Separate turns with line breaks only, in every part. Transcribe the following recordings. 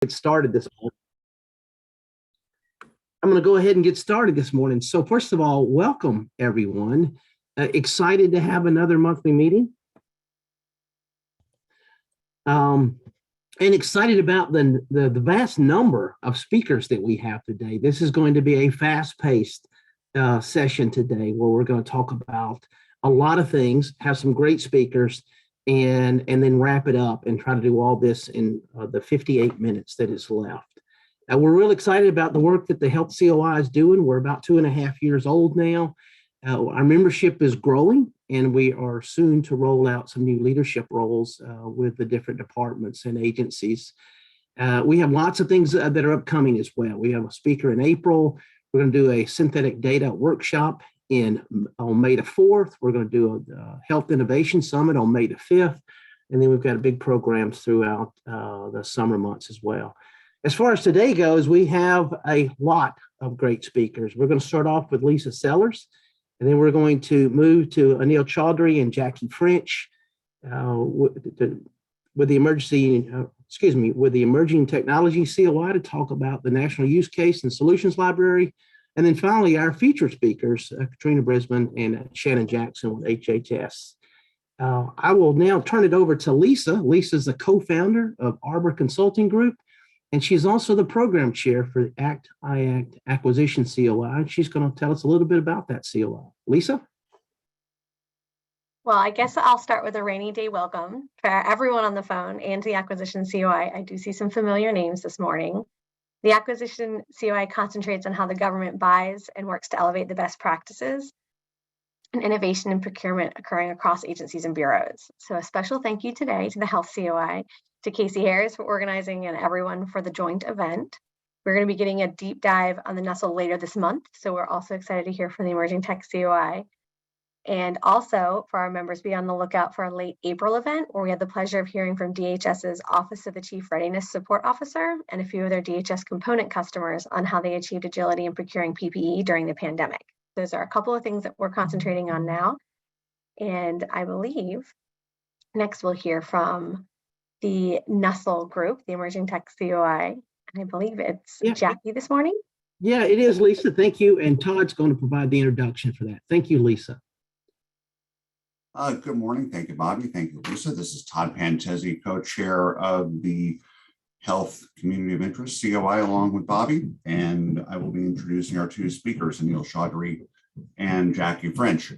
Get started this morning. I'm going to go ahead and get started this morning. So first of all, welcome everyone. Excited to have another monthly meeting. And excited about the vast number of speakers that we have today. This is going to be a fast-paced session today where we're going to talk about a lot of things, have some great speakers, and then wrap it up and try to do all this in the 58 minutes that is left. We're real excited about the work that the Health COI is doing. We're about 2.5 years old now. Our membership is growing, and we are soon to roll out some new leadership roles with the different departments and agencies. We have lots of things that are upcoming as well. We have a speaker in April. We're going to do a synthetic data workshop on May the 4th. We're going to do a Health Innovation Summit on May the 5th. And then we've got big programs throughout the summer months as well. As far as today goes, we have a lot of great speakers. We're going to start off with Lisa Sellers, and then we're going to move to Anil Chaudhary and Jackie French with the Emerging Technology COI to talk about the National Use Case and Solutions Library. And then finally, our featured speakers, Katrina Brisbon and Shannon Jackson with HHS. I will now turn it over to Lisa. Lisa's the co-founder of Arbor Consulting Group, and she's also the program chair for the ACT-IAC Acquisition COI. She's going to tell us a little bit about that COI. Lisa?
Well, I guess I'll start with a rainy day welcome for everyone on the phone and the Acquisition COI. I do see some familiar names this morning. The Acquisition COI concentrates on how the government buys and works to elevate the best practices and innovation and procurement occurring across agencies and bureaus. So a special thank you today to the Health COI, to Casey Harris for organizing, and everyone for the joint event. We're going to be getting a deep dive on the Nussel later this month, so we're also excited to hear from the Emerging Tech COI. And also, for our members, be on the lookout for a late April event where we had the pleasure of hearing from DHS's Office of the Chief Readiness Support Officer and a few of their DHS component customers on how they achieved agility in procuring PPE during the pandemic. Those are a couple of things that we're concentrating on now. And I believe next we'll hear from the Nussel group, the Emerging Tech COI. And I believe it's Jackie this morning.
Yeah, it is, Lisa. Thank you. And Todd's going to provide the introduction for that. Thank you, Lisa.
Good morning. Thank you, Bobby. Thank you, Lisa. This is Todd Pantesi, co-chair of the Health Community of Interest, COI, along with Bobby. And I will be introducing our two speakers, Anil Chaudhary and Jackie French.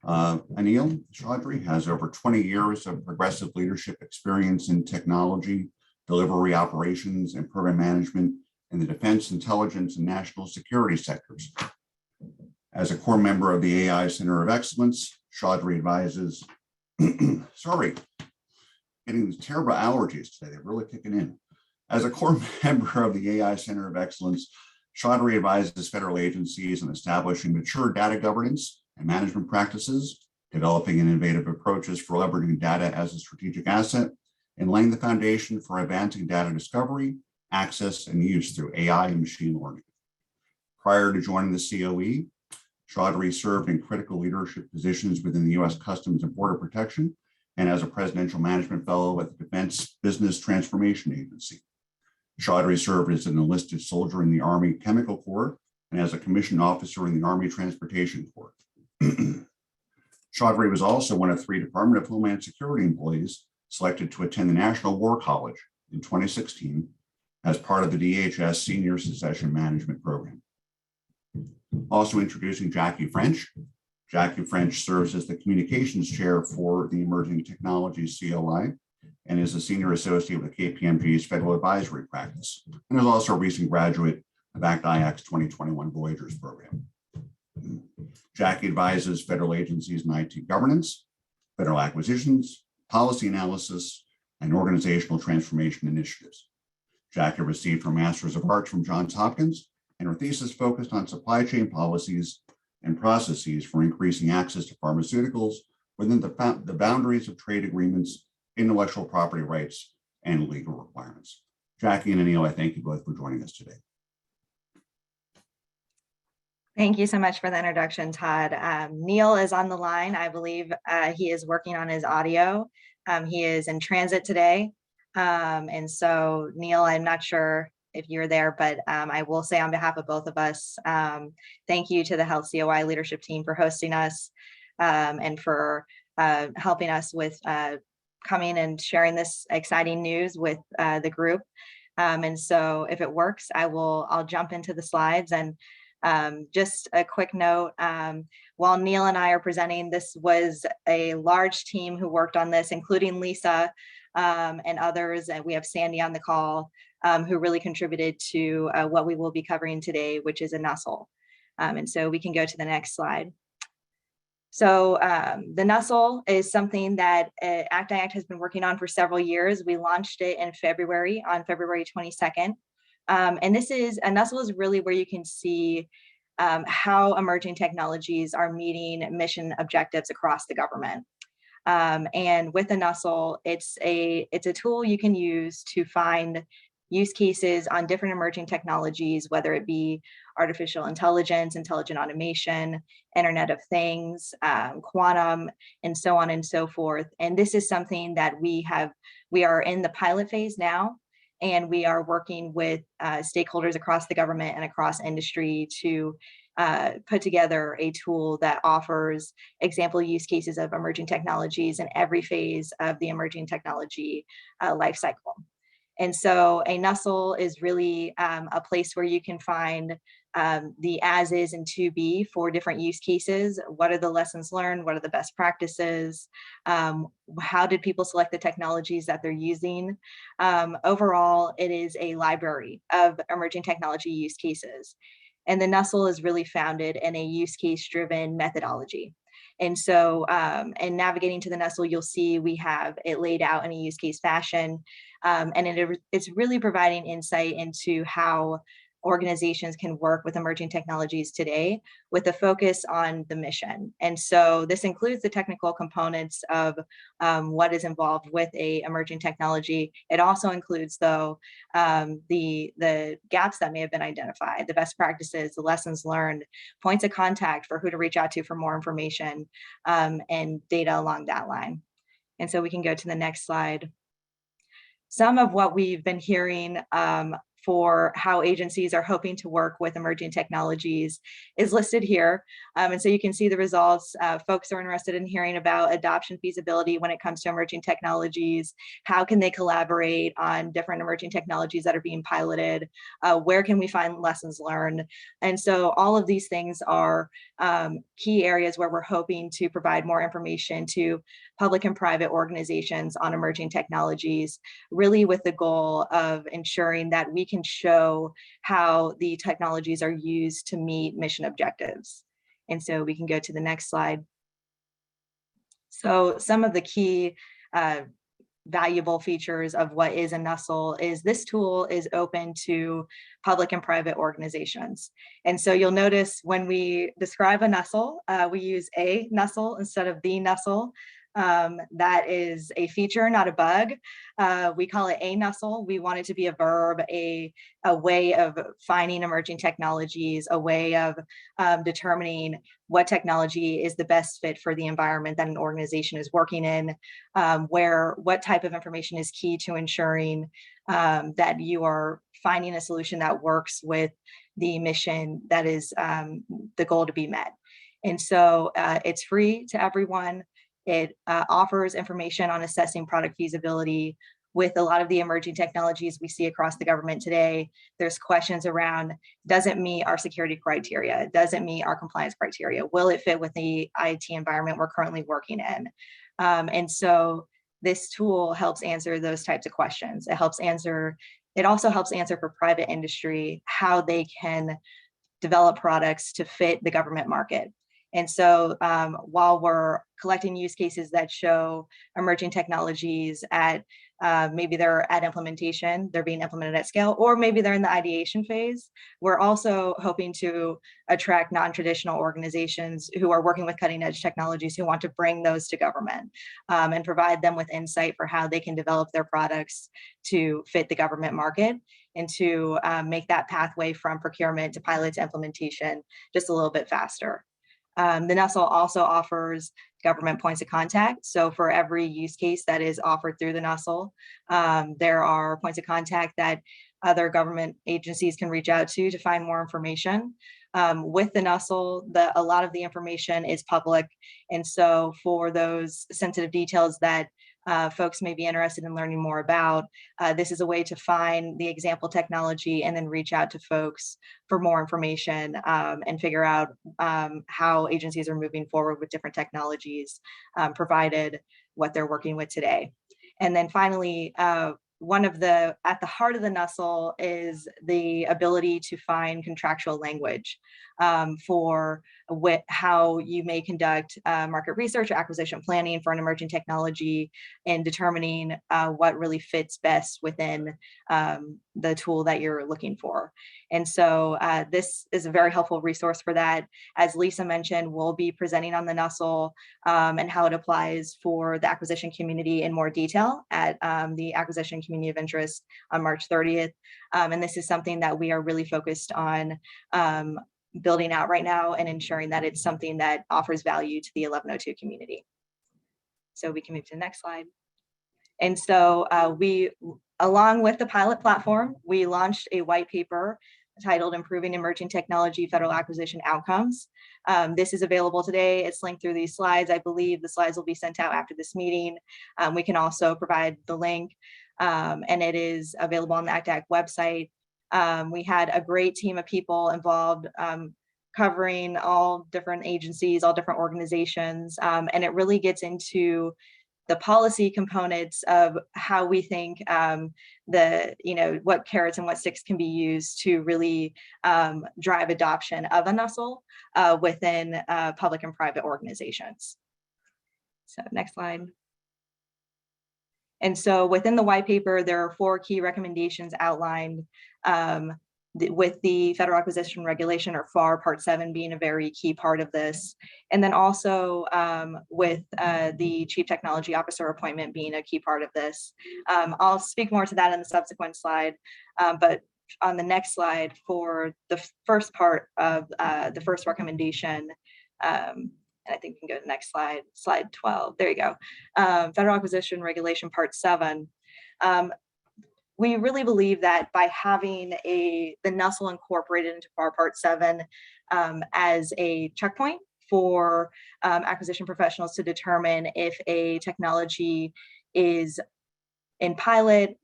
Anil Chaudhary has over 20 years of progressive leadership experience in technology, delivery operations, and program management in the defense, intelligence, and national security sectors. As a core member of the AI Center of Excellence, Chaudhary advises, sorry, getting these terrible allergies today, they're really kicking in. As a core member of the AI Center of Excellence, Chaudhary advises federal agencies in establishing mature data governance and management practices, developing innovative approaches for leveraging data as a strategic asset, and laying the foundation for advancing data discovery, access, and use through AI and machine learning. Prior to joining the COE, Chaudhary served in critical leadership positions within the U.S. Customs and Border Protection and as a Presidential Management Fellow at the Defense Business Transformation Agency. Chaudhary served as an enlisted soldier in the Army Chemical Corps and as a commissioned officer in the Army Transportation Corps. Chaudhary was also one of 3 Department of Homeland Security employees selected to attend the National War College in 2016 as part of the DHS Senior Succession Management Program. Also introducing Jackie French. Jackie French serves as the communications chair for the Emerging Technologies COI and is a senior associate with KPMG's Federal Advisory Practice, and is also a recent graduate of ACT-IAC's 2021 Voyagers program. Jackie advises federal agencies in IT governance, federal acquisitions, policy analysis, and organizational transformation initiatives. Jackie received her Master's of Arts from Johns Hopkins, and her thesis focused on supply chain policies and processes for increasing access to pharmaceuticals within the boundaries of trade agreements, intellectual property rights, and legal requirements. Jackie and Anil, I thank you both for joining us today.
Thank you so much for the introduction, Todd. Neil is on the line. I believe he is working on his audio. He is in transit today. And so Neil, I'm not sure if you're there, but I will say on behalf of both of us, thank you to the Health COI leadership team for hosting us and for helping us with coming and sharing this exciting news with the group. And so if it works, I'll jump into the slides. And just a quick note, while Neil and I are presenting, this was a large team who worked on this, including Lisa and others. And we have Sandy on the call who really contributed to what we will be covering today, which is a Nussel. And so we can go to the next slide. So the Nussel is something that ACT-IAC has been working on for several years. We launched it in February, on February 22nd. And this is, a Nussel is really where you can see how emerging technologies are meeting mission objectives across the government. And with a Nussel, it's a tool you can use to find use cases on different emerging technologies, whether it be artificial intelligence, intelligent automation, Internet of Things, quantum, and so on and so forth. And this is something that we are in the pilot phase now, and we are working with stakeholders across the government and across industry to put together a tool that offers example use cases of emerging technologies in every phase of the emerging technology life cycle. And so a Nussel is really a place where you can find the as is and to be for different use cases. What are the lessons learned? What are the best practices? How did people select the technologies that they're using? Overall, it is a library of emerging technology use cases. And the Nussel is really founded in a use case driven methodology. And so in navigating to the Nussel, you'll see we have it laid out in a use case fashion. And it's really providing insight into how organizations can work with emerging technologies today with a focus on the mission. And so this includes the technical components of what is involved with a emerging technology. It also includes, though, the gaps that may have been identified, the best practices, the lessons learned, points of contact for who to reach out to for more information, and data along that line. And so we can go to the next slide. Some of what we've been hearing for how agencies are hoping to work with emerging technologies is listed here. And so you can see the results. Folks are interested in hearing about adoption feasibility when it comes to emerging technologies. How can they collaborate on different emerging technologies that are being piloted? Where can we find lessons learned? And so all of these things are key areas where we're hoping to provide more information to public and private organizations on emerging technologies, really with the goal of ensuring that we can show how the technologies are used to meet mission objectives. And so we can go to the next slide. So some of the key valuable features of what is a Nussel is this tool is open to public and private organizations. And so you'll notice when we describe a Nussel, we use a Nussel instead of the Nussel. That is a feature, not a bug. We call it a Nussel. We want it to be a verb, a way of finding emerging technologies, a way of determining what technology is the best fit for the environment that an organization is working in, what type of information is key to ensuring that you are finding a solution that works with the mission that is the goal to be met. And so it's free to everyone. It offers information on assessing product feasibility. With a lot of the emerging technologies we see across the government today, there's questions around, does it meet our security criteria? Does it meet our compliance criteria? Will it fit with the IT environment we're currently working in? And so this tool helps answer those types of questions. It also helps answer for private industry how they can develop products to fit the government market. And so while we're collecting use cases that show emerging technologies at maybe they're at implementation, they're being implemented at scale, or maybe they're in the ideation phase, we're also hoping to attract non-traditional organizations who are working with cutting edge technologies who want to bring those to government and provide them with insight for how they can develop their products to fit the government market and to make that pathway from procurement to pilot to implementation just a little bit faster. The Nussel also offers government points of contact. So for every use case that is offered through the Nussel, there are points of contact that other government agencies can reach out to find more information. With the Nussel, a lot of the information is public. And so for those sensitive details that folks may be interested in learning more about, this is a way to find the example technology and then reach out to folks for more information and figure out how agencies are moving forward with different technologies, provided what they're working with today. And then finally, at the heart of the Nussel is the ability to find contractual language for how you may conduct market research or acquisition planning for an emerging technology and determining what really fits best within the tool that you're looking for. And so this is a very helpful resource for that. As Lisa mentioned, we'll be presenting on the Nussel and how it applies for the acquisition community in more detail at the Acquisition Community of Interest on March 30th. And this is something that we are really focused on building out right now and ensuring that it's something that offers value to the 1102 community. So we can move to the next slide. And so along with the pilot platform, we launched a white paper titled Improving Emerging Technology Federal Acquisition Outcomes. This is available today. It's linked through these slides. I believe the slides will be sent out after this meeting. We can also provide the link and it is available on the ACT-IAC website. We had a great team of people involved covering all different agencies, all different organizations, and it really gets into the policy components of how we think what carrots and what sticks can be used to really drive adoption of a Nussel within public and private organizations. So next slide. And so within the white paper, there are 4 key recommendations outlined with the Federal Acquisition Regulation, or FAR Part 7 being a very key part of this. And then also with the Chief Technology Officer appointment being a key part of this. I'll speak more to that in the subsequent slide, but on the next slide for the first part of the first recommendation, and I think we can go to the next slide, slide 12. There you go. Federal Acquisition Regulation Part 7. We really believe that by having the Nussel incorporated into FAR Part 7 as a checkpoint for acquisition professionals to determine if a technology is in pilot,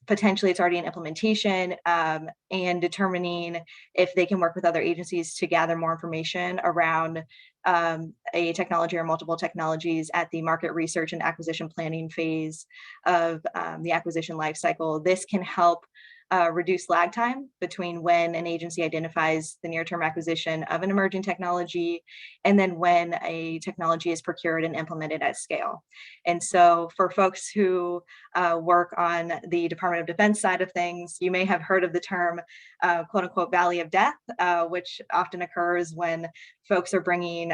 potentially it's already in implementation, and determining if they can work with other agencies to gather more information around a technology or multiple technologies at the market research and acquisition planning phase of the acquisition lifecycle. This can help reduce lag time between when an agency identifies the near-term acquisition of an emerging technology and then when a technology is procured and implemented at scale. And so for folks who work on the Department of Defense side of things, you may have heard of the term quote unquote valley of death, which often occurs when folks are bringing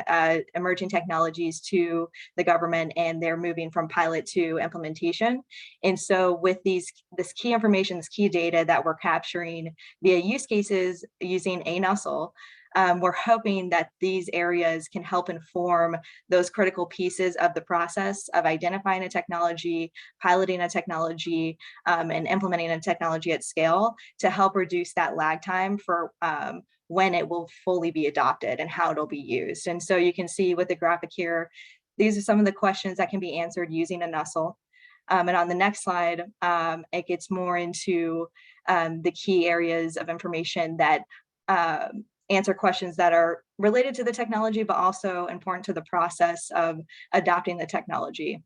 emerging technologies to the government and they're moving from pilot to implementation. And so with this key information, this key data that we're capturing via use cases using a Nussel, we're hoping that these areas can help inform those critical pieces of the process of identifying a technology, piloting a technology, and implementing a technology at scale to help reduce that lag time for when it will fully be adopted and how it'll be used. And so you can see with the graphic here, these are some of the questions that can be answered using a Nussel. And on the next slide, it gets more into the key areas of information that answer questions that are related to the technology, but also important to the process of adopting the technology,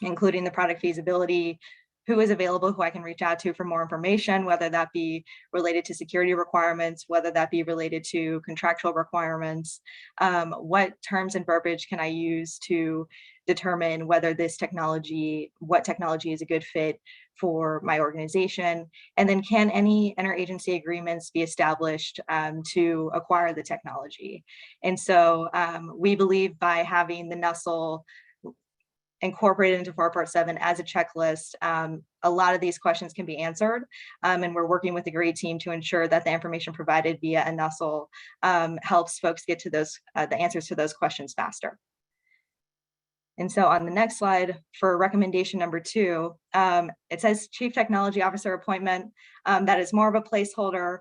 including the product feasibility, who is available, who I can reach out to for more information, whether that be related to security requirements, whether that be related to contractual requirements, what terms and verbiage can I use to determine whether this technology, what technology is a good fit for my organization, and then can any interagency agreements be established to acquire the technology. And so we believe by having the Nussel incorporated into 4 Part 7 as a checklist. A lot of these questions can be answered, and we're working with the grade team to ensure that the information provided via a Nussel helps folks get to those the answers to those questions faster. And so on the next slide, for recommendation number 2, it says Chief Technology Officer appointment. That is more of a placeholder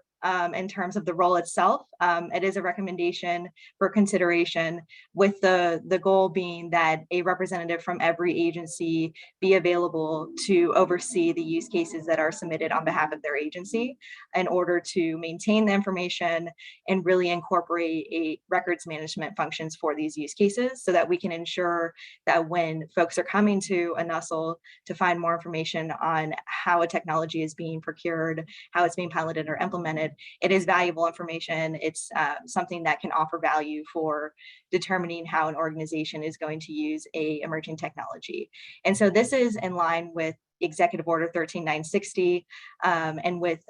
in terms of the role itself. It is a recommendation for consideration, with the goal being that a representative from every agency be available to oversee the use cases that are submitted on behalf of their agency in order to maintain the information and really incorporate a records management functions for these use cases, so that we can ensure that when folks are coming to a Nussel to find more information on how a technology is being procured, how it's being piloted or implemented, it is valuable information. It's something that can offer value for determining how an organization is going to use a emerging technology. And so this is in line with Executive Order 13960 and with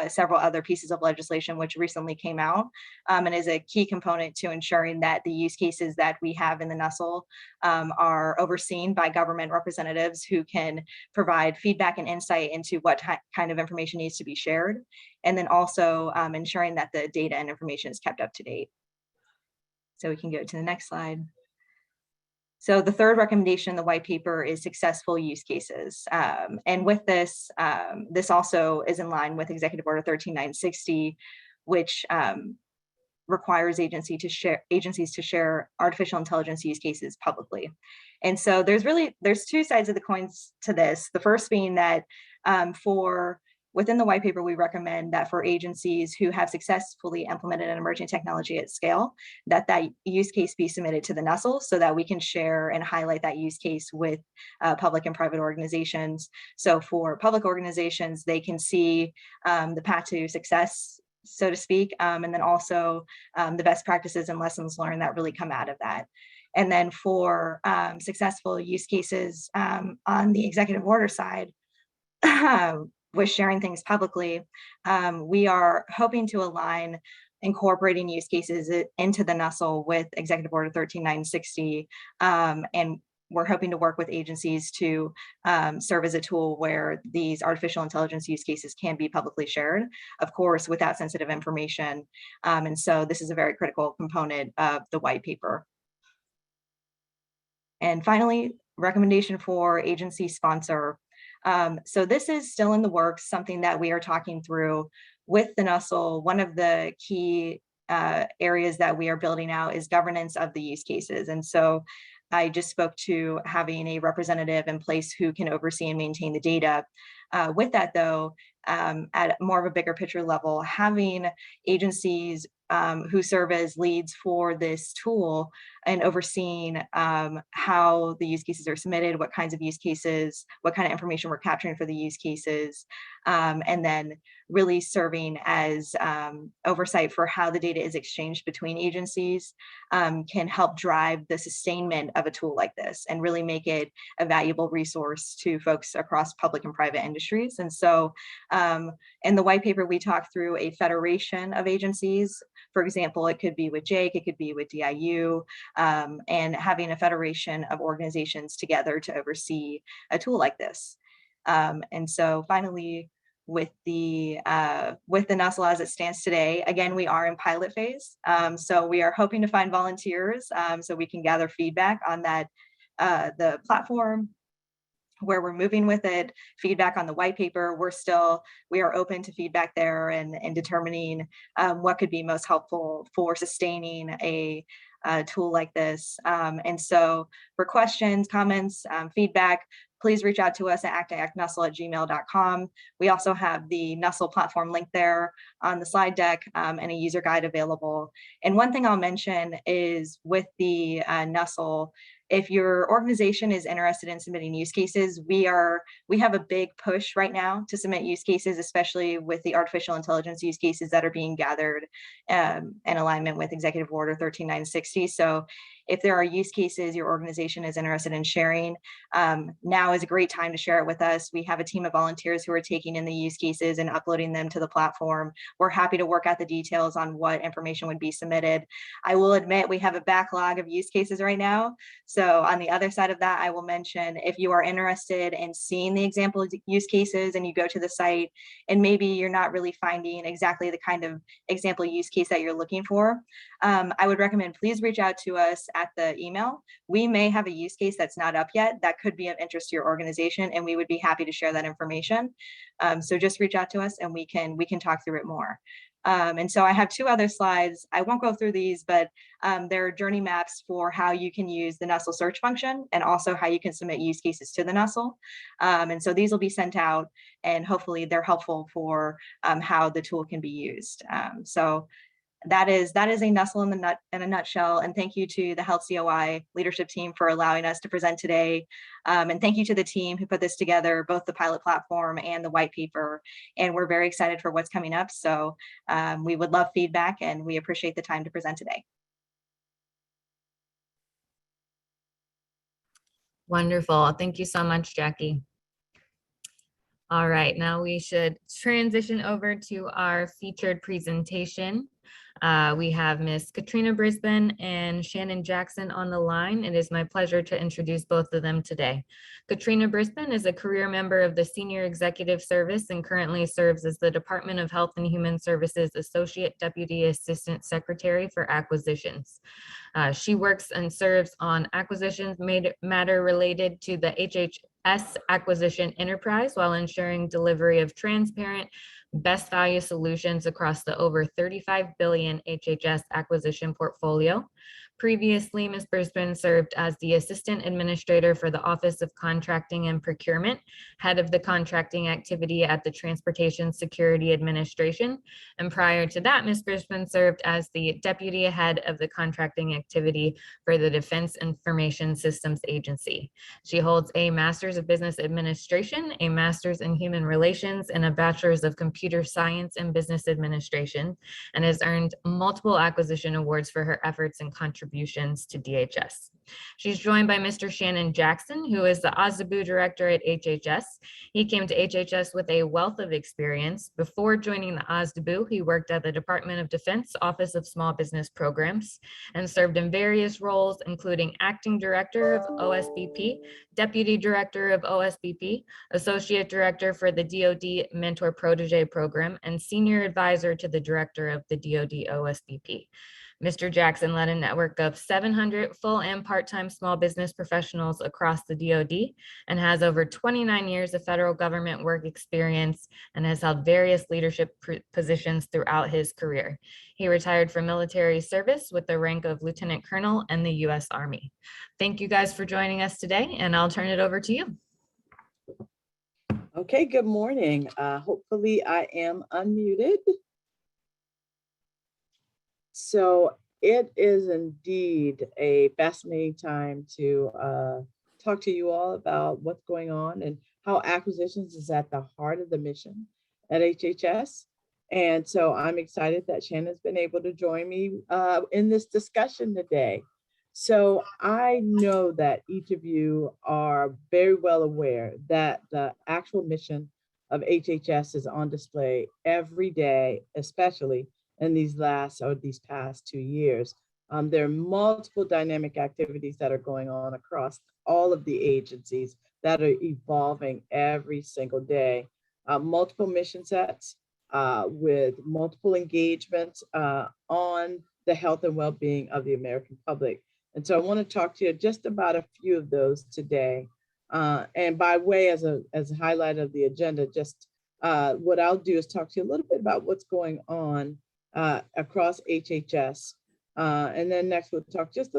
several other pieces of legislation which recently came out, and is a key component to ensuring that the use cases that we have in the Nussel are overseen by government representatives who can provide feedback and insight into what kind of information needs to be shared, and then also ensuring that the data and information is kept up to date. So we can go to the next slide. So the third recommendation in the white paper is successful use cases. And with this, this also is in line with Executive Order 13960, which requires agencies to share artificial intelligence use cases publicly. And so there's two sides of the coins to this. The first being that within the white paper, we recommend that for agencies who have successfully implemented an emerging technology at scale, that use case be submitted to the Nussel so that we can share and highlight that use case with public and private organizations. So for public organizations, they can see the path to success, so to speak, and then also the best practices and lessons learned that really come out of that. And then for successful use cases on the executive order side, with sharing things publicly, we are hoping to align incorporating use cases into the Nussel with Executive Order 13960, and we're hoping to work with agencies to serve as a tool where these artificial intelligence use cases can be publicly shared, of course, without sensitive information. And so this is a very critical component of the white paper. And finally, recommendation for agency sponsor. So this is still in the works, something that we are talking through with the Nussel. One of the key areas that we are building out is governance of the use cases. And so I just spoke to having a representative in place who can oversee and maintain the data. With that though, at more of a bigger picture level, having agencies who serve as leads for this tool and overseeing how the use cases are submitted, what kinds of use cases, what kind of information we're capturing for the use cases, and then really serving as oversight for how the data is exchanged between agencies can help drive the sustainment of a tool like this and really make it a valuable resource to folks across public and private industries. And so in the white paper, we talk through a federation of agencies. For example, it could be with JAIC, it could be with DIU, and having a federation of organizations together to oversee a tool like this. And so finally, with the Nussel as it stands today, again, we are in pilot phase. So we are hoping to find volunteers so we can gather feedback on that, the platform, where we're moving with it, feedback on the white paper. We are open to feedback there and determining what could be most helpful for sustaining a tool like this. And so for questions, comments, feedback, please reach out to us at ACT-IAC@nussel@gmail.com. We also have the Nussel platform link there on the slide deck and a user guide available. And one thing I'll mention is with the Nussel, if your organization is interested in submitting use cases, we have a big push right now to submit use cases, especially with the artificial intelligence use cases that are being gathered in alignment with Executive Order 13960. So if there are use cases your organization is interested in sharing, now is a great time to share it with us. We have a team of volunteers who are taking in the use cases and uploading them to the platform. We're happy to work out the details on what information would be submitted. I will admit we have a backlog of use cases right now. So on the other side of that, I will mention if you are interested in seeing the example use cases and you go to the site and maybe you're not really finding exactly the kind of example use case that you're looking for, I would recommend please reach out to us at the email. We may have a use case that's not up yet that could be of interest to your organization, and we would be happy to share that information. So just reach out to us and we can talk through it more. And so I have two other slides. I won't go through these, but there are journey maps for how you can use the Nussel search function and also how you can submit use cases to the Nussel. And so these will be sent out and hopefully they're helpful for how the tool can be used. So that is a Nussel in a nutshell. And thank you to the Health COI leadership team for allowing us to present today. And thank you to the team who put this together, both the pilot platform and the white paper. And we're very excited for what's coming up. So we would love feedback and we appreciate the time to present today.
Wonderful. Thank you so much, Jackie. All right, now we should transition over to our featured presentation. We have Miss Katrina Brisbon and Shannon Jackson on the line. It is my pleasure to introduce both of them today. Katrina Brisbon is a career member of the Senior Executive Service and currently serves as the Department of Health and Human Services Associate Deputy Assistant Secretary for Acquisitions. She works and serves on acquisitions matter related to the HHS acquisition enterprise while ensuring delivery of transparent, best value solutions across the over 35 billion HHS acquisition portfolio. Previously, Ms. Brisbane served as the Assistant Administrator for the Office of Contracting and Procurement, Head of the Contracting Activity at the Transportation Security Administration. And prior to that, Ms. Brisbane served as the Deputy Head of the Contracting Activity for the Defense Information Systems Agency. She holds a Master's of Business Administration, a Master's in Human Relations, and a Bachelor's of Computer Science and Business Administration, and has earned multiple acquisition awards for her efforts and contributions to DHS. She's joined by Mr. Shannon Jackson, who is the OSDBU Director at HHS. He came to HHS with a wealth of experience. Before joining the OSDBU, he worked at the Department of Defense Office of Small Business Programs and served in various roles, including Acting Director of OSBP, Deputy Director of OSBP, Associate Director for the DoD Mentor Protege Program, and Senior Advisor to the Director of the DoD OSBP. Mr. Jackson led a network of 700 full and part-time small business professionals across the DoD and has over 29 years of federal government work experience and has held various leadership positions throughout his career. He retired from military service with the rank of Lieutenant Colonel in the U.S. Army. Thank you guys for joining us today, and I'll turn it over to you.
Okay, good morning. Hopefully I am unmuted. So it is indeed a fascinating time to talk to you all about what's going on and how acquisitions is at the heart of the mission at HHS. And so I'm excited that Shannon's been able to join me in this discussion today. So I know that each of you are very well aware that the actual mission of HHS is on display every day, especially in these past 2 years. There are multiple dynamic activities that are going on across all of the agencies that are evolving every single day. Multiple mission sets with multiple engagements on the health and well-being of the American public. And so I want to talk to you just about a few of those today. And by way as a highlight of the agenda, just what I'll do is talk to you a little bit about what's going on across HHS. And then next we'll talk just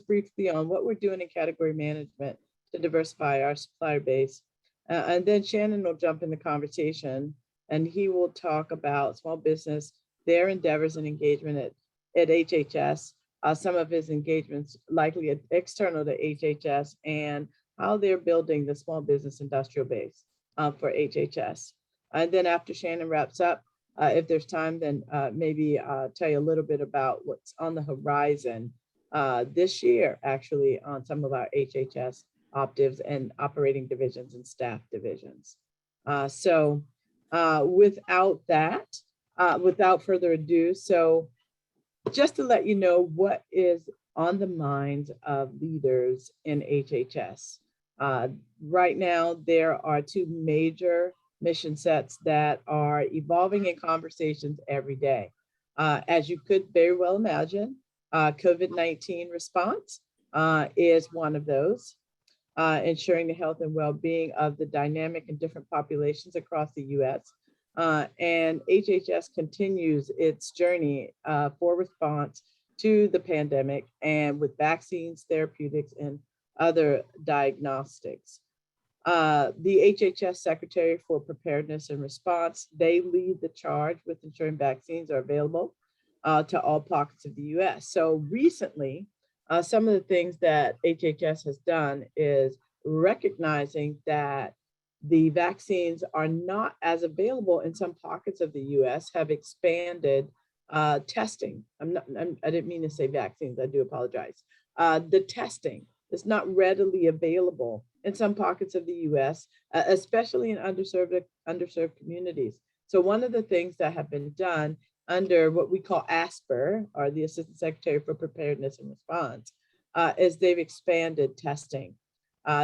briefly on what we're doing in category management to diversify our supplier base. And then Shannon will jump in the conversation and he will talk about small business, their endeavors and engagement at HHS, some of his engagements likely external to HHS, and how they're building the small business industrial base for HHS. And then after Shannon wraps up, if there's time, then maybe tell you a little bit about what's on the horizon this year, actually, on some of our HHS optives and operating divisions and staff divisions. Without further ado, so just to let you know what is on the minds of leaders in HHS. Right now, there are two major mission sets that are evolving in conversations every day. As you could very well imagine, COVID-19 response is one of those, ensuring the health and well-being of the dynamic and different populations across the US. And HHS continues its journey for response to the pandemic and with vaccines, therapeutics, and other diagnostics. The HHS Secretary for Preparedness and Response, they lead the charge with ensuring vaccines are available to all pockets of the US. So recently, some of the things that HHS has done is recognizing that the vaccines are not as available in some pockets of the US, have expanded testing. I didn't mean to say vaccines, I do apologize. The testing is not readily available in some pockets of the US, especially in underserved communities. So one of the things that have been done under what we call ASPR, or the Assistant Secretary for Preparedness and Response, is they've expanded testing.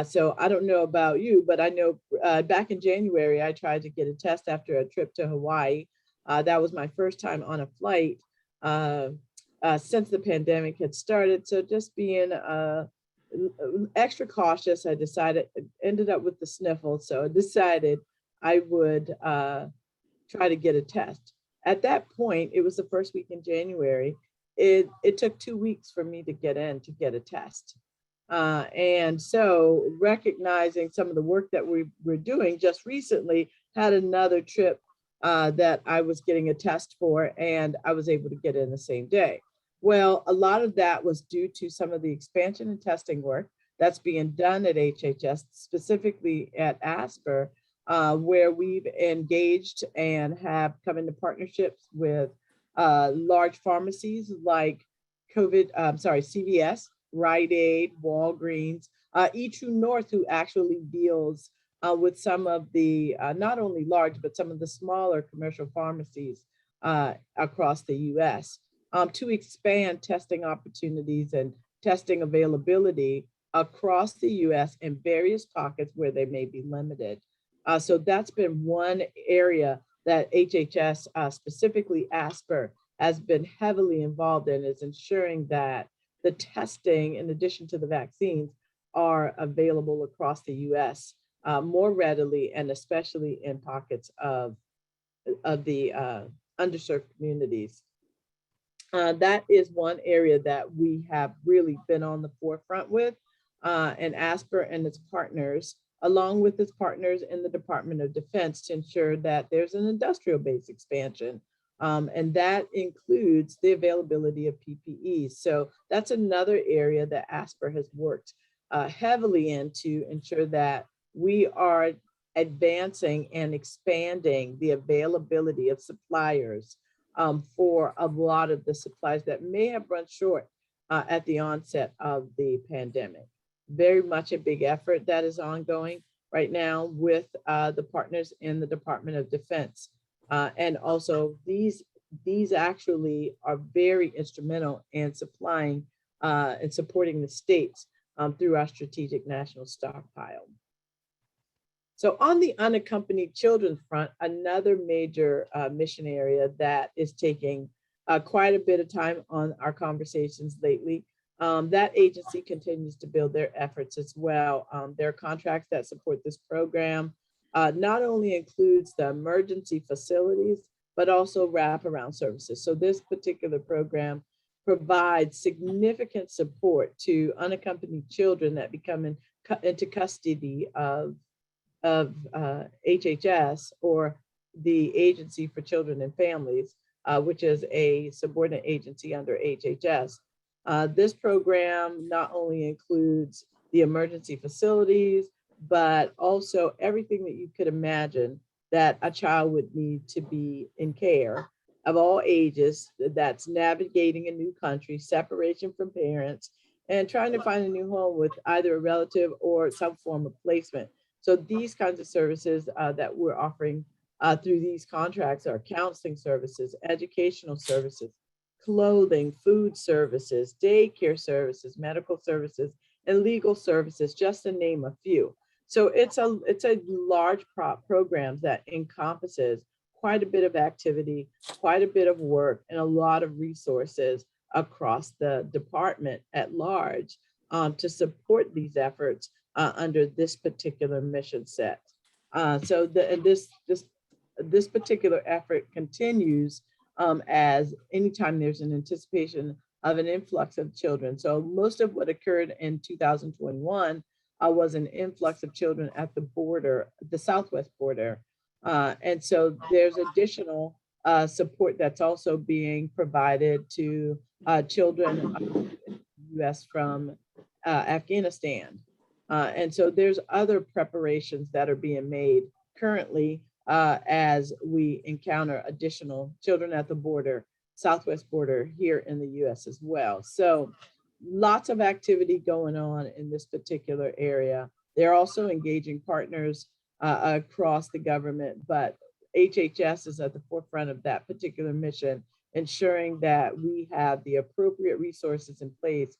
So I don't know about you, but I know back in January, I tried to get a test after a trip to Hawaii. That was my first time on a flight since the pandemic had started. So just being extra cautious, I ended up with the sniffles. So I decided I would try to get a test. At that point, it was the first week in January. It took 2 weeks for me to get in to get a test. And so recognizing some of the work that we're doing, just recently had another trip that I was getting a test for, and I was able to get in the same day. Well, a lot of that was due to some of the expansion and testing work that's being done at HHS, specifically at ASPR, where we've engaged and have come into partnerships with large pharmacies like CVS, Rite Aid, Walgreens, E-True North, who actually deals with some of the, not only large, but some of the smaller commercial pharmacies across the US, to expand testing opportunities and testing availability across the US in various pockets where they may be limited. So that's been one area that HHS, specifically ASPR, has been heavily involved in, is ensuring that the testing, in addition to the vaccines, are available across the US more readily, and especially in pockets of the underserved communities. That is one area that we have really been on the forefront with, and ASPR and its partners, along with its partners in the Department of Defense, to ensure that there's an industrial base expansion. And that includes the availability of PPEs. So that's another area that ASPR has worked heavily in to ensure that we are advancing and expanding the availability of suppliers for a lot of the supplies that may have run short at the onset of the pandemic. Very much a big effort that is ongoing right now with the partners in the Department of Defense. And also these actually are very instrumental in supplying and supporting the states through our strategic national stockpile. So on the unaccompanied children front, another major mission area that is taking quite a bit of time on our conversations lately. That agency continues to build their efforts as well. Their contracts that support this program not only includes the emergency facilities, but also wraparound services. So this particular program provides significant support to unaccompanied children that become into custody of HHS, or the Agency for Children and Families, which is a subordinate agency under HHS. This program not only includes the emergency facilities, but also everything that you could imagine that a child would need to be in care of all ages that's navigating a new country, separation from parents, and trying to find a new home with either a relative or some form of placement. So these kinds of services that we're offering through these contracts are counseling services, educational services, clothing, food services, daycare services, medical services, and legal services, just to name a few. So it's a large program that encompasses quite a bit of activity, quite a bit of work, and a lot of resources across the department at large to support these efforts under this particular mission set. So this particular effort continues as anytime there's an anticipation of an influx of children. So most of what occurred in 2021 was an influx of children at the border, the southwest border. And so there's additional support that's also being provided to children in the US from Afghanistan. And so there's other preparations that are being made currently as we encounter additional children at the border, southwest border here in the US as well. So lots of activity going on in this particular area. They're also engaging partners across the government, but HHS is at the forefront of that particular mission, ensuring that we have the appropriate resources in place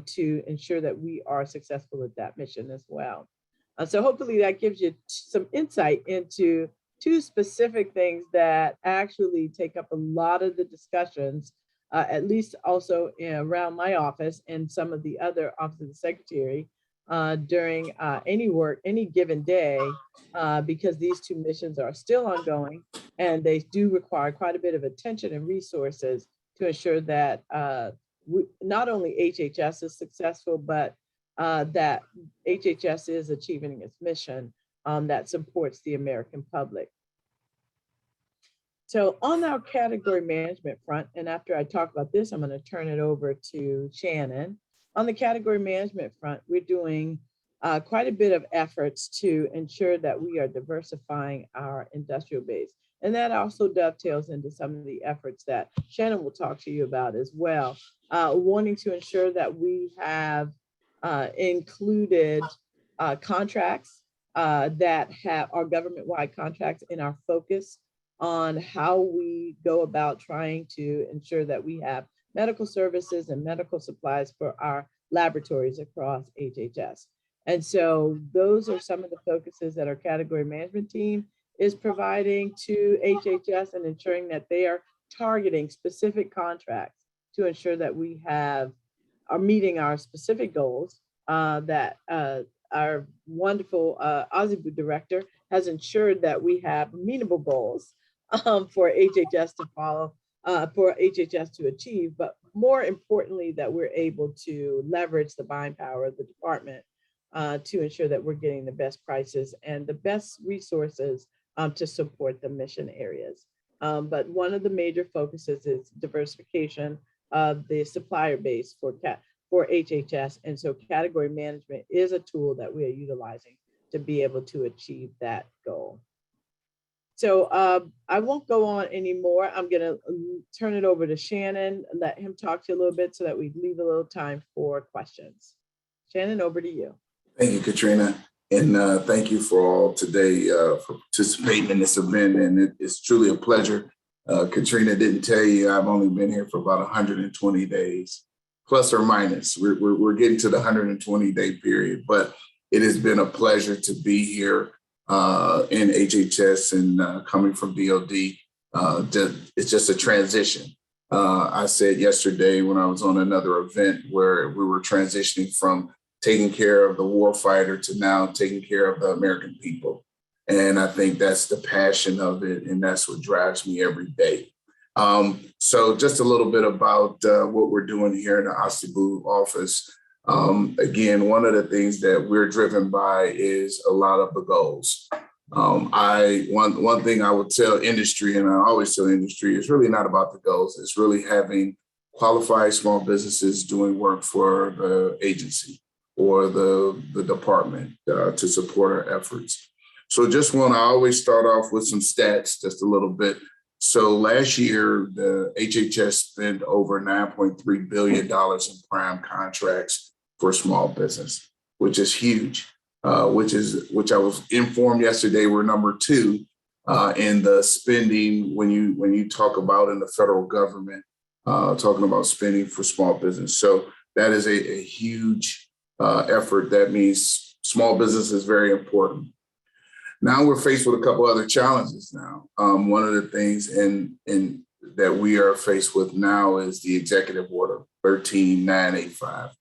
to ensure that we are successful at that mission as well. So hopefully that gives you some insight into two specific things that actually take up a lot of the discussions, at least also around my office and some of the other office of the secretary during any given day, because these two missions are still ongoing and they do require quite a bit of attention and resources to ensure that not only HHS is successful, but that HHS is achieving its mission that supports the American public. So on our category management front, and after I talk about this, I'm going to turn it over to Shannon. On the category management front, we're doing quite a bit of efforts to ensure that we are diversifying our industrial base. And that also dovetails into some of the efforts that Shannon will talk to you about as well, wanting to ensure that we have included contracts that are government-wide contracts in our focus on how we go about trying to ensure that we have medical services and medical supplies for our laboratories across HHS. And so those are some of the focuses that our category management team is providing to HHS and ensuring that they are targeting specific contracts to ensure that we are meeting our specific goals that our wonderful Aussieboo director has ensured that we have meanable goals for HHS to follow, for HHS to achieve, but more importantly, that we're able to leverage the buying power of the department to ensure that we're getting the best prices and the best resources to support the mission areas. But one of the major focuses is diversification of the supplier base for HHS. And so category management is a tool that we are utilizing to be able to achieve that goal. So I won't go on anymore. I'm going to turn it over to Shannon, let him talk to you a little bit so that we leave a little time for questions. Shannon, over to you.
Thank you, Katrina. And thank you for all today for participating in this event. And it's truly a pleasure. Katrina didn't tell you, I've only been here for about 120 days, plus or minus. We're getting to the 120-day period, but it has been a pleasure to be here in HHS and coming from DOD. It's just a transition. I said yesterday when I was on another event where we were transitioning from taking care of the war fighter to now taking care of the American people. And I think that's the passion of it. And that's what drives me every day. So just a little bit about what we're doing here in the Aussieboo office. Again, one of the things that we're driven by is a lot of the goals. One thing I would tell industry, and I always tell industry, is really not about the goals. It's really having qualified small businesses doing work for the agency or the department to support our efforts. So just want to always start off with some stats, just a little bit. So last year, the HHS spent over $9.3 billion in prime contracts for small business, which is huge, which I was informed yesterday, we're number 2 in the spending when you talk about in the federal government, talking about spending for small business. So that is a huge effort. That means small business is very important. Now we're faced with a couple other challenges now. One of the things in that we are faced with now is the executive order 13985.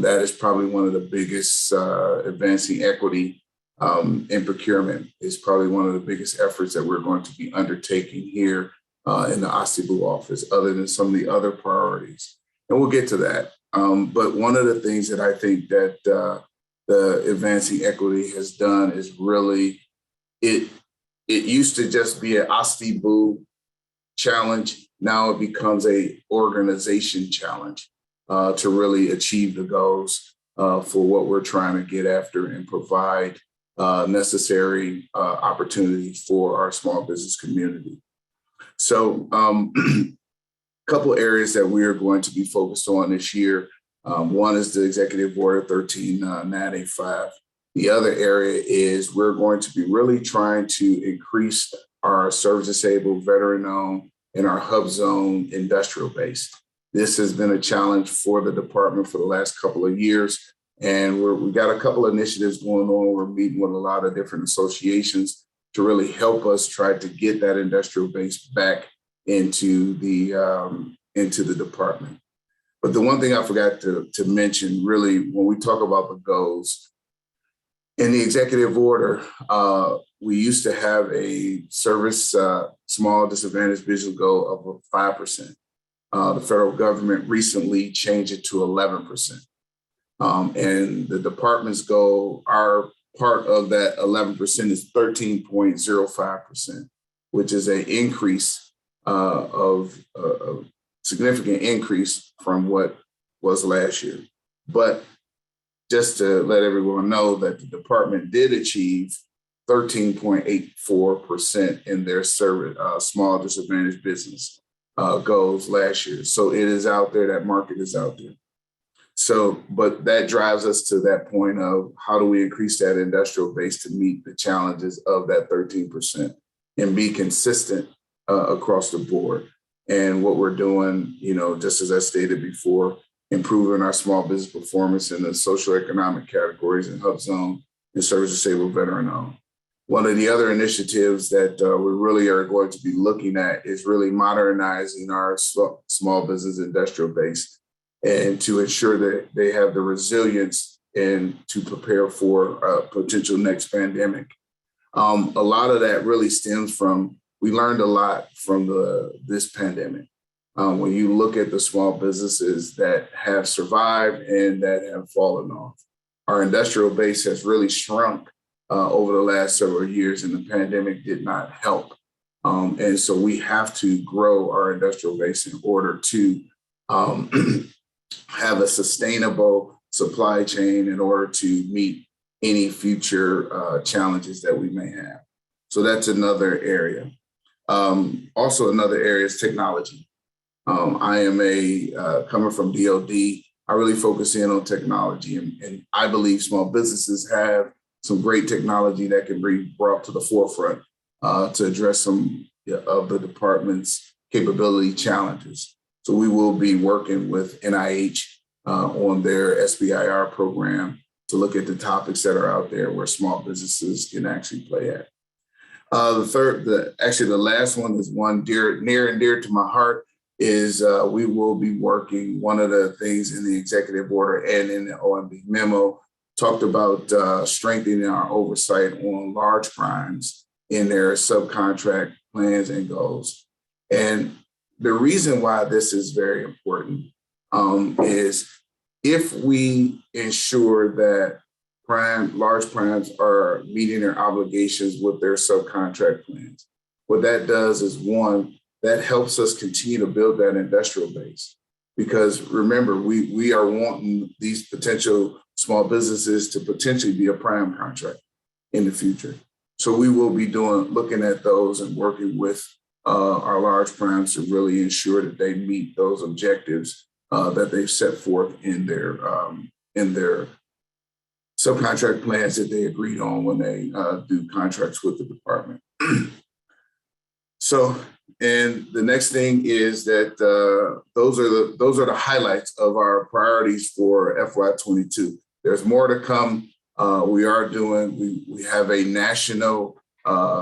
That is probably one of the biggest advancing equity in procurement. Is probably one of the biggest efforts that we're going to be undertaking here in the OSTBU office, other than some of the other priorities. And we'll get to that. But one of the things that I think that the advancing equity has done is really, it used to just be an OSTBU challenge. Now it becomes a organization challenge to really achieve the goals for what we're trying to get after and provide necessary opportunities for our small business community. So a couple areas that we are going to be focused on this year. One is the Executive Order 13985. The other area is we're going to be really trying to increase our service-disabled, veteran-owned, and our hub zone industrial base. This has been a challenge for the department for the last couple of years, and we've got a couple of initiatives going on. We're meeting with a lot of different associations to really help us try to get that industrial base back into the department. But the one thing I forgot to mention, really, when we talk about the goals, in the executive order, we used to have a service small disadvantaged business goal of 5%. The federal government recently changed it to 11%. And the department's goal, our part of that 11% is 13.05%, which is an increase of a significant increase from what was last year. But just to let everyone know that the department did achieve 13.84% in their service, small disadvantaged business goals last year. So it is out there, that market is out there. So, but that drives us to that point of how do we increase that industrial base to meet the challenges of that 13% and be consistent across the board. And what we're doing, just as I stated before, improving our small business performance in the socioeconomic categories and hub zone and service disabled veteran owned. One of the other initiatives that we really are going to be looking at is really modernizing our small business industrial base and to ensure that they have the resilience and to prepare for a potential next pandemic. A lot of that really stems from, we learned a lot from this pandemic. When you look at the small businesses that have survived and that have fallen off, our industrial base has really shrunk over the last several years, and the pandemic did not help. And so we have to grow our industrial base in order to have a sustainable supply chain in order to meet any future challenges that we may have. So that's another area. Also another area is technology. I am coming from DOD, I really focus in on technology, and I believe small businesses have some great technology that can be brought to the forefront to address some of the department's capability challenges. So we will be working with NIH on their SBIR program to look at the topics that are out there where small businesses can actually play at. The last one is one near and dear to my heart is we will be working, one of the things in the executive order and in the OMB memo talked about strengthening our oversight on large primes in their subcontract plans and goals. And the reason why this is very important is if we ensure that large primes are meeting their obligations with their subcontract plans, what that does is, one, that helps us continue to build that industrial base. Because remember, we are wanting these potential small businesses to potentially be a prime contract in the future. So we will be looking at those and working with our large primes to really ensure that they meet those objectives that they've set forth in their subcontract plans that they agreed on when they do contracts with the department. So, and the next thing is that those are the highlights of our priorities for FY22. There's more to come. We have a national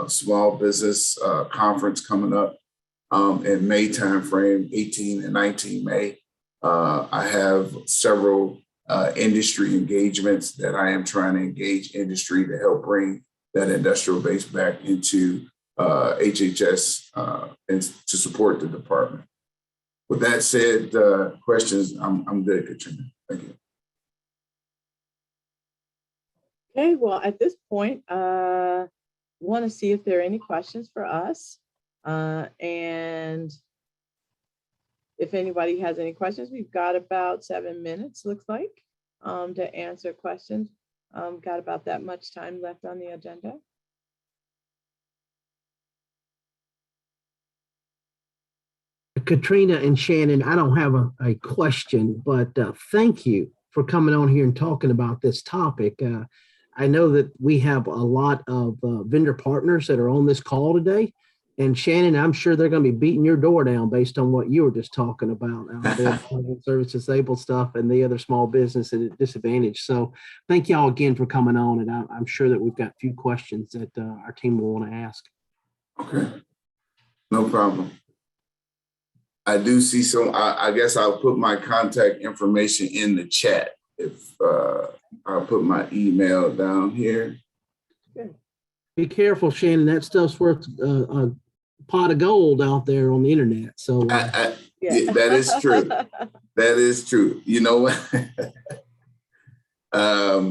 small business conference coming up in May timeframe, 18 and 19 May. I have several industry engagements that I am trying to engage industry to help bring that industrial base back into HHS and to support the department. With that said, questions, I'm good, Katrina. Thank you.
Okay, well, at this point, want to see if there are any questions for us. And if anybody has any questions, we've got about 7 minutes, looks like, to answer questions. Got about that much time left on the agenda.
Katrina and Shannon, I don't have a question, but thank you for coming on here and talking about this topic. I know that we have a lot of vendor partners that are on this call today. And Shannon, I'm sure they're going to be beating your door down based on what you were just talking about, the service disabled stuff and the other small business at disadvantage. So thank y'all again for coming on. And I'm sure that we've got a few questions that our team will want to ask.
Okay, no problem. I do see some, I guess I'll put my contact information in the chat. If I'll put my email down here.
Be careful, Shannon. That stuff's worth a pot of gold out there on the internet. So
yeah, that is true. That is true. You know what? What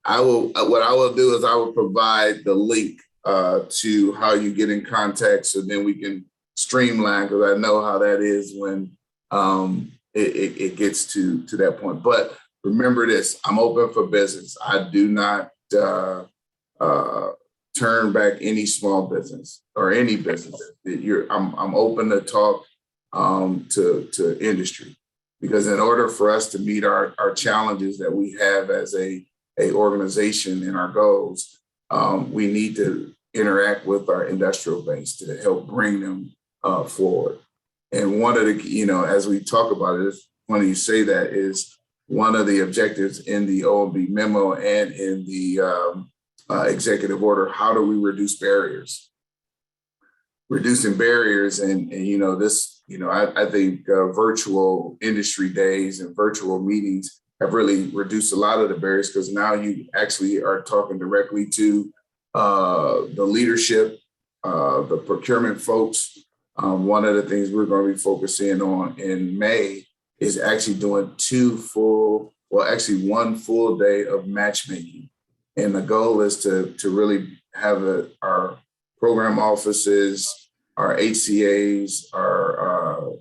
I will do is I will provide the link to how you get in contact, so then we can streamline, because I know how that is when it gets to that point. But remember this, I'm open for business. I do not turn back any small business or any business. I'm open to talk to industry, because in order for us to meet our challenges that we have as a organization and our goals, we need to interact with our industrial base to help bring them forward. And one of the, as we talk about it, when you say that, is one of the objectives in the OMB memo and in the executive order: how do we reduce barriers? Reducing barriers, and this, I think virtual industry days and virtual meetings have really reduced a lot of the barriers, because now you actually are talking directly to the leadership, the procurement folks. One of the things we're going to be focusing on in May is actually doing one full day of matchmaking. And the goal is to really have our program offices, our HCAs, our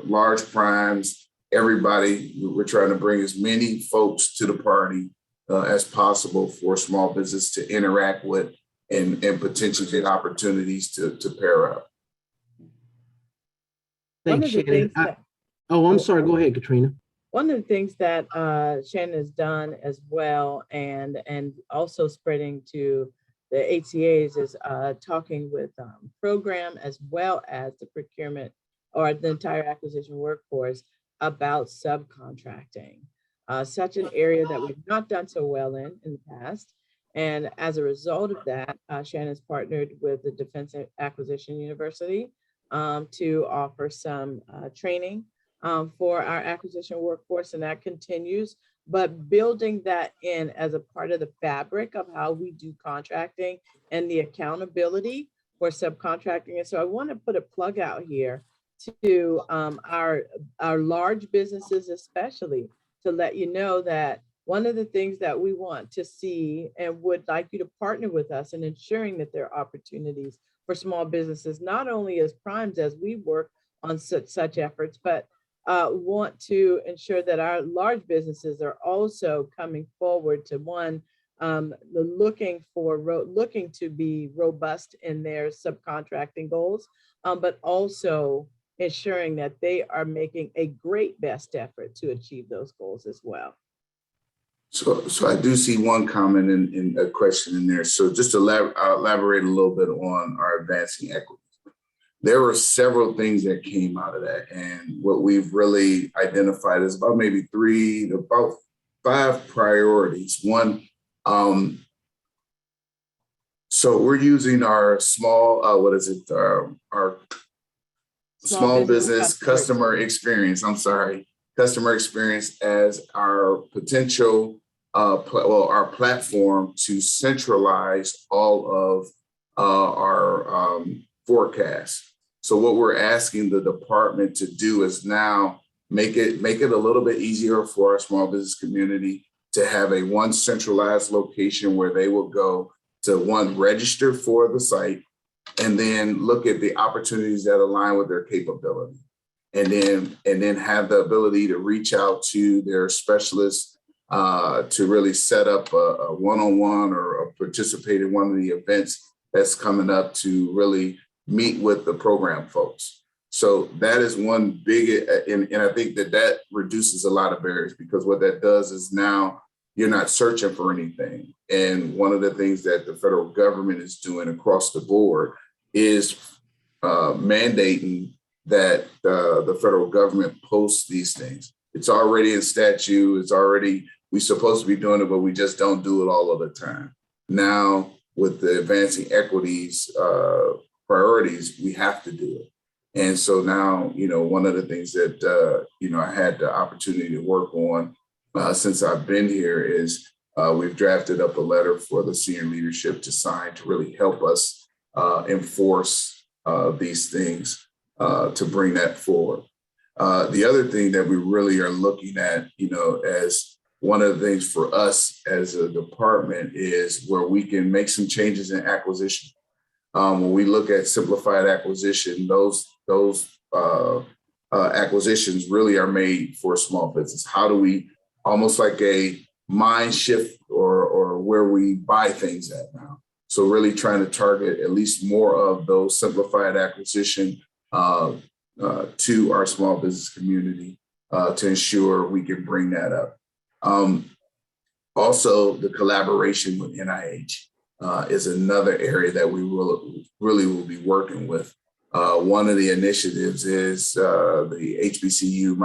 large primes, everybody. We're trying to bring as many folks to the party as possible for small business to interact with and potentially get opportunities to pair up.
Thanks, Shannon. I'm sorry. Go ahead, Katrina.
One of the things that Shannon has done as well, and also spreading to the HCAs, is talking with program as well as the procurement or the entire acquisition workforce about subcontracting. Such an area that we've not done so well in the past. And as a result of that, Shannon's partnered with the Defense Acquisition University to offer some training for our acquisition workforce, and that continues. But building that in as a part of the fabric of how we do contracting and the accountability for subcontracting. And so I want to put a plug out here to our large businesses, especially, to let you know that one of the things that we want to see and would like you to partner with us in ensuring that there are opportunities for small businesses, not only as primes as we work on such efforts, but want to ensure that our large businesses are also coming forward to looking to be robust in their subcontracting goals, but also ensuring that they are making a great best effort to achieve those goals as well.
So I do see one comment in a question in there. So just to elaborate a little bit on our advancing equity. There were several things that came out of that. And what we've really identified is about maybe 3 to about 5 priorities. One, so we're using our small, our small business customer experience. I'm sorry, customer experience as our potential, our platform to centralize all of our forecasts. So what we're asking the department to do is now make it a little bit easier for our small business community to have a one centralized location where they will go to register for the site, and then look at the opportunities that align with their capability. And then have the ability to reach out to their specialists to really set up a one-on-one or participate in one of the events that's coming up to really meet with the program folks. So that is one big, and I think that reduces a lot of barriers, because what that does is now you're not searching for anything. And one of the things that the federal government is doing across the board is mandating that the federal government posts these things. It's already in statute. We're supposed to be doing it, but we just don't do it all of the time. Now, with the advancing equities priorities, we have to do it. And so now, one of the things that, I had the opportunity to work on since I've been here is we've drafted up a letter for the senior leadership to sign to really help us enforce these things to bring that forward. The other thing that we really are looking at, as one of the things for us as a department is where we can make some changes in acquisition. When we look at simplified acquisition, those acquisitions really are made for small business. How do we, almost like a mind shift or where we buy things at now? So really trying to target at least more of those simplified acquisition to our small business community to ensure we can bring that up. Also, the collaboration with NIH is another area that we really will be working with. One of the initiatives is the HBCU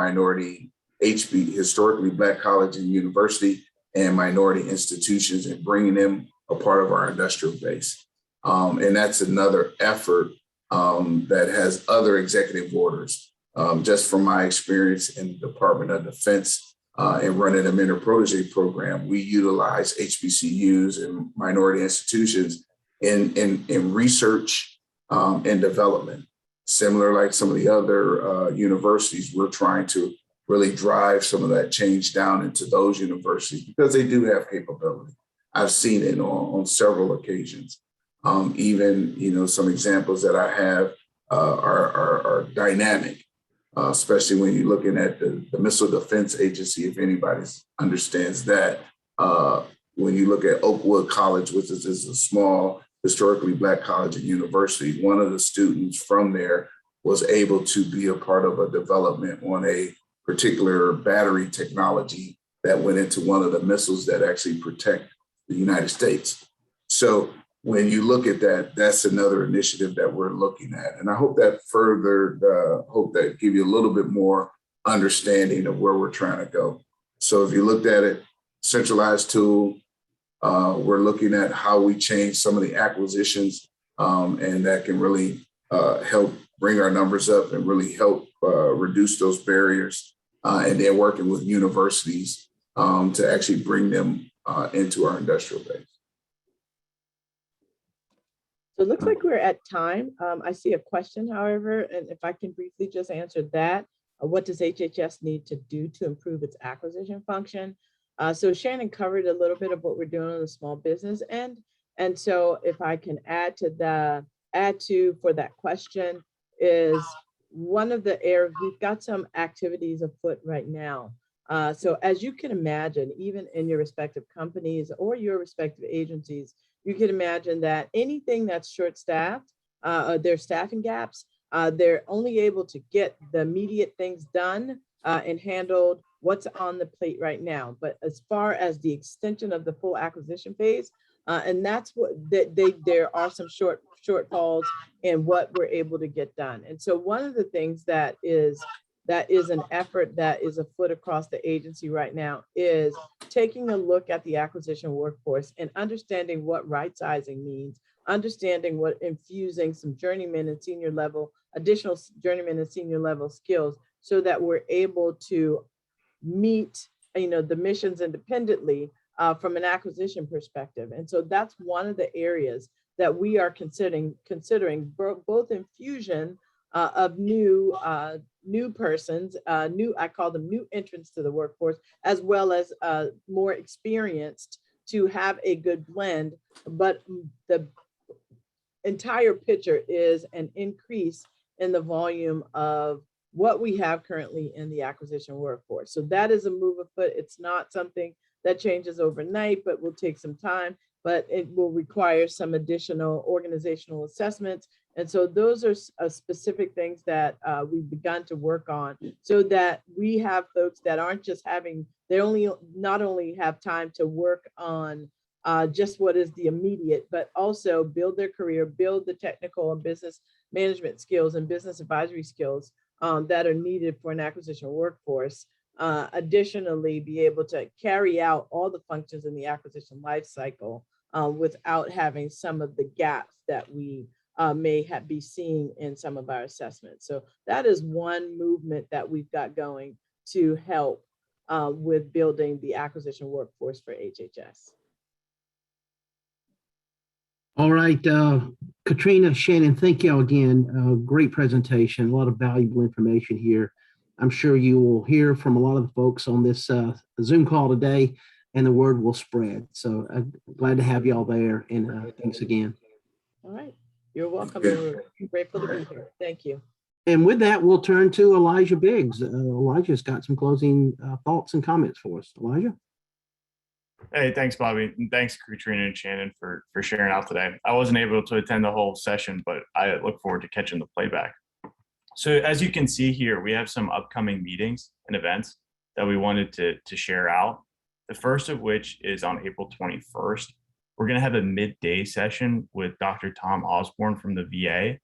historically Black college and university and minority institutions, and bringing them a part of our industrial base. And that's another effort that has other executive orders. Just from my experience in the Department of Defense and running a mentor protege program, we utilize HBCUs and minority institutions in research and development. Similar like some of the other universities, we're trying to really drive some of that change down into those universities because they do have capability. I've seen it on several occasions. Even, some examples that I have are dynamic, especially when you're looking at the Missile Defense Agency, if anybody understands that. When you look at Oakwood College, which is a small, historically Black college and university, one of the students from there was able to be a part of a development on a particular battery technology that went into one of the missiles that actually protect the United States. So when you look at that, that's another initiative that we're looking at. And I hope that give you a little bit more understanding of where we're trying to go. So if you looked at it, centralized tool, we're looking at how we change some of the acquisitions, and that can really help bring our numbers up and really help reduce those barriers. And then working with universities to actually bring them into our industrial base.
So it looks like we're at time. I see a question, however, and if I can briefly just answer that, what does HHS need to do to improve its acquisition function? So Shannon covered a little bit of what we're doing on the small business end. And so if I can add to for that question is one of the areas, we've got some activities afoot right now. So as you can imagine, even in your respective companies or your respective agencies, you can imagine that anything that's short-staffed, there's staffing gaps, They're only able to get the immediate things done and handled what's on the plate right now. But as far as the extension of the full acquisition phase, and that's what there are some shortfalls in what we're able to get done. And so one of the things that is an effort that is afoot across the agency right now is taking a look at the acquisition workforce and understanding what right sizing means, understanding what infusing some journeyman and senior level, additional journeyman and senior level skills so that we're able to meet, the missions independently from an acquisition perspective. And so that's one of the areas that we are considering both infusion of new persons, I call them new entrants to the workforce, as well as more experienced to have a good blend. But the entire picture is an increase in the volume of what we have currently in the acquisition workforce. So that is a move afoot. It's not something that changes overnight, but will take some time, but it will require some additional organizational assessments. And so those are specific things that we've begun to work on so that we have folks that aren't just not only have time to work on just what is the immediate, but also build their career, build the technical and business management skills and business advisory skills that are needed for an acquisition workforce. Additionally, be able to carry out all the functions in the acquisition life cycle without having some of the gaps that we may be seeing in some of our assessments. So that is one movement that we've got going to help with building the acquisition workforce for HHS.
All right, Katrina, Shannon, thank you again. Great presentation, a lot of valuable information here. I'm sure you will hear from a lot of the folks on this Zoom call today, and the word will spread. So I'm glad to have you all there, and thanks again.
All right, you're welcome. We're grateful to be here. Thank you.
And with that, we'll turn to Elijah Biggs. Elijah's got some closing thoughts and comments for us. Elijah?
Hey, thanks, Bobby. And thanks, Katrina and Shannon, for sharing out today. I wasn't able to attend the whole session, but I look forward to catching the playback. So as you can see here, we have some upcoming meetings and events that we wanted to share out. The first of which is on April 21st. We're going to have a midday session with Dr. Tom Osborne from the VA,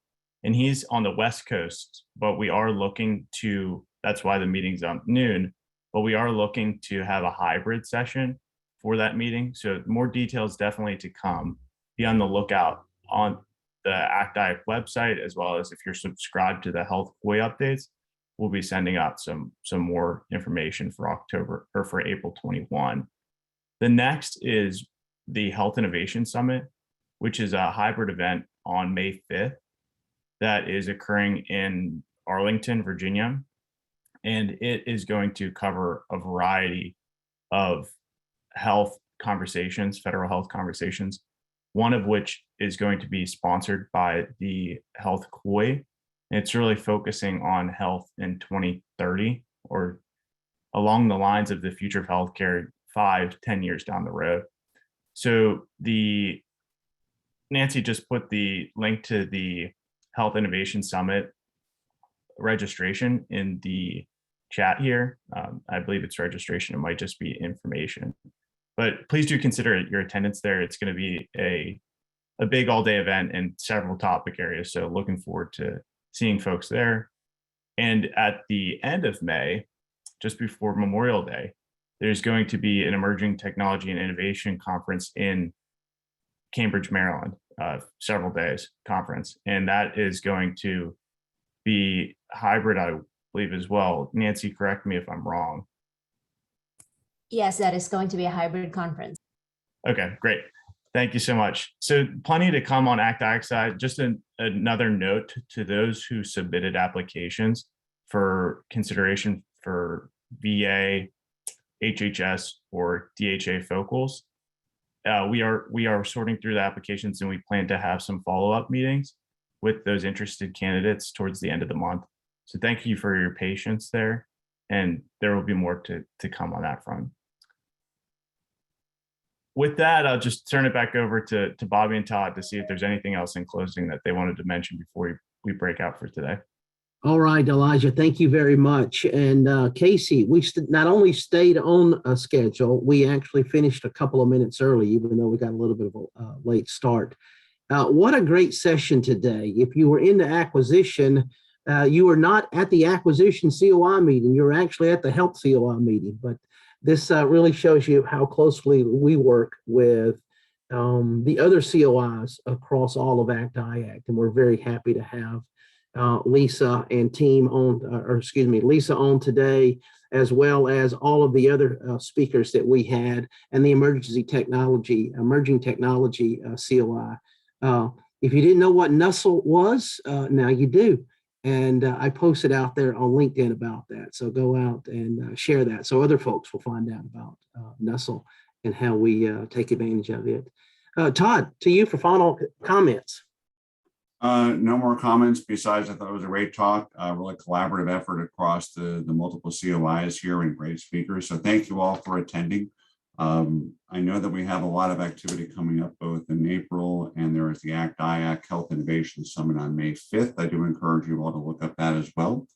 and he's on the West Coast, but we are looking to, that's why the meeting's on noon, but we are looking to have a hybrid session for that meeting. So more details definitely to come. Be on the lookout on the ACT-IAC website, as well as if you're subscribed to the Health COI updates, we'll be sending out some more information for October or for April 21. The next is the Health Innovation Summit, which is a hybrid event on May 5th that is occurring in Arlington, Virginia. And it is going to cover a variety of health conversations, federal health conversations, one of which is going to be sponsored by the Health COI. It's really focusing on health in 2030, or along the lines of the future of healthcare 5-10 years down the road. So Nancy just put the link to the Health Innovation Summit registration in the chat here. I believe it's registration, it might just be information. But please do consider your attendance there. It's going to be a big all-day event in several topic areas. So looking forward to seeing folks there. And at the end of May, just before Memorial Day, there's going to be an Emerging Technology and Innovation Conference in Cambridge, Maryland, several days conference. And that is going to be hybrid, I believe, as well. Nancy, correct me if I'm wrong.
Yes, that is going to be a hybrid conference.
Okay, great. Thank you so much. So plenty to come on ACT-IAC side. Just another note to those who submitted applications for consideration for VA, HHS, or DHA focals. We are sorting through the applications, and we plan to have some follow-up meetings with those interested candidates towards the end of the month. So thank you for your patience there, and there will be more to come on that front. With that, I'll just turn it back over to Bobby and Todd to see if there's anything else in closing that they wanted to mention before we we break out for today.
All right, Elijah, thank you very much. And Casey, we not only stayed on a schedule, we actually finished a couple of minutes early, even though we got a little bit of a late start. What a great session today. If you were in the acquisition, you were not at the acquisition COI meeting, you're actually at the health COI meeting, but this really shows you how closely we work with the other COIs across all of ACT-IAC, and we're very happy to have Lisa and team on, Lisa on today, as well as all of the other speakers that we had, and the emerging technology COI. If you didn't know what Nussel was, now you do. And I posted out there on LinkedIn about that. So go out and share that so other folks will find out about Nussel and how we take advantage of it. Todd, to you for final comments.
No more comments besides I thought it was a great talk, really collaborative effort across the multiple COIs here and great speakers. So thank you all for attending. I know that we have a lot of activity coming up both in April, and there is the ACT-IAC Health Innovation Summit on May 5th. I do encourage you all to look up that as well.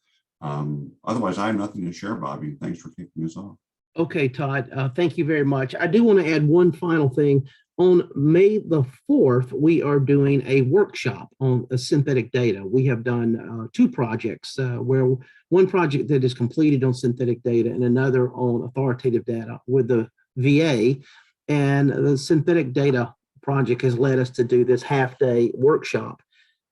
Otherwise, I have nothing to share, Bobby. Thanks for kicking us off.
Okay, Todd, thank you very much. I do want to add one final thing. On May the 4th, we are doing a workshop on synthetic data. We have done 2 projects where one project that is completed on synthetic data and another on authoritative data with the VA. And the synthetic data project has led us to do this half-day workshop.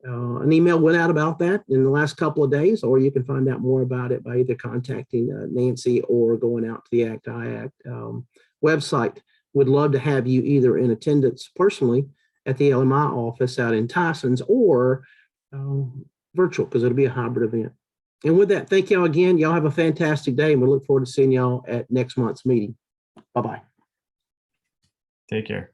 An email went out about that in the last couple of days, or you can find out more about it by either contacting Nancy or going out to the ACT-IAC website. Would love to have you either in attendance personally at the LMI office out in Tyson's, or virtual, because it'll be a hybrid event. And with that, thank y'all again. Y'all have a fantastic day, and we look forward to seeing y'all at next month's meeting. Bye-bye.
Take care.